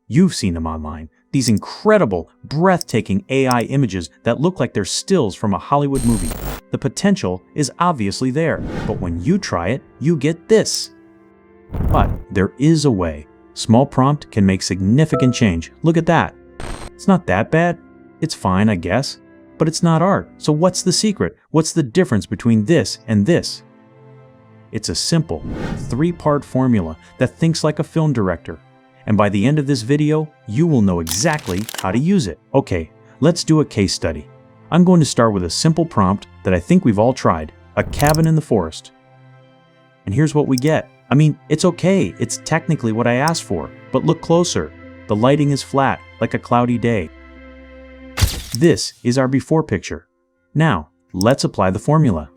You've seen them online. These incredible, breathtaking AI images that look like they're stills from a Hollywood movie. The potential is obviously there, but when you try it, you get this. But there is a way. Small prompt can make significant change. Look at that. It's not that bad. It's fine, I guess. But it's not art. So what's the secret? What's the difference between this and this? It's a simple, 3-part formula that thinks like a film director. And by the end of this video, you will know exactly how to use it. Okay, let's do a case study. I'm going to start with a simple prompt that I think we've all tried, a cabin in the forest. And here's what we get. I mean, it's okay, it's technically what I asked for, but look closer. The lighting is flat, like a cloudy day. This is our before picture. Now, let's apply the formula.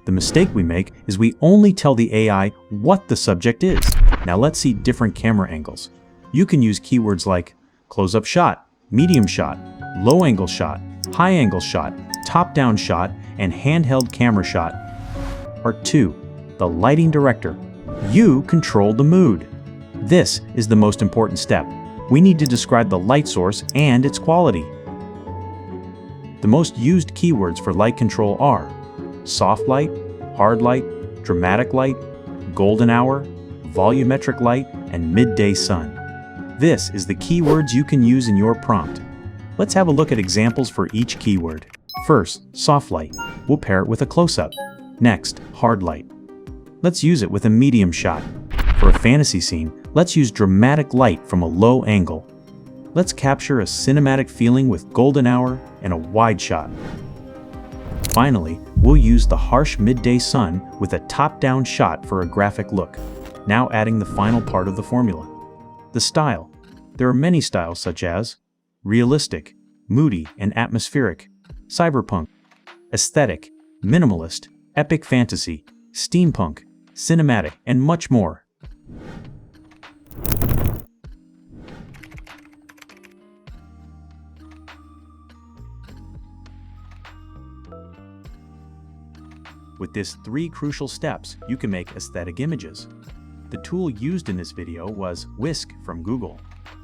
The mistake we make is we only tell the AI what the subject is. Now let's see different camera angles. You can use keywords like close-up shot, medium shot, low-angle shot, high-angle shot, top-down shot, and handheld camera shot. Part 2. The lighting director. You control the mood. This is the most important step. We need to describe the light source and its quality. The most used keywords for light control are soft light, hard light, dramatic light, golden hour, volumetric light, and midday sun. This is the keywords you can use in your prompt. Let's have a look at examples for each keyword. First, soft light. We'll pair it with a close-up. Next, hard light. Let's use it with a medium shot. For a fantasy scene, let's use dramatic light from a low angle. Let's capture a cinematic feeling with golden hour and a wide shot. Finally, we'll use the harsh midday sun with a top-down shot for a graphic look. Now adding the final part of the formula. The style. There are many styles such as realistic, moody and atmospheric, cyberpunk, aesthetic, minimalist, epic fantasy, steampunk, cinematic, and much more. With these 3 crucial steps, you can make aesthetic images. The tool used in this video was Whisk from Google.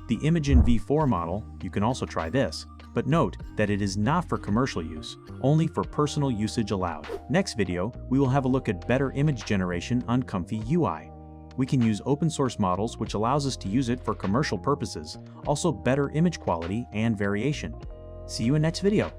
The Imagen V4 model, you can also try this, but note that it is not for commercial use, only for personal usage allowed. Next video, we will have a look at better image generation on Comfy UI. We can use open source models, which allows us to use it for commercial purposes, also better image quality and variation. See you in next video.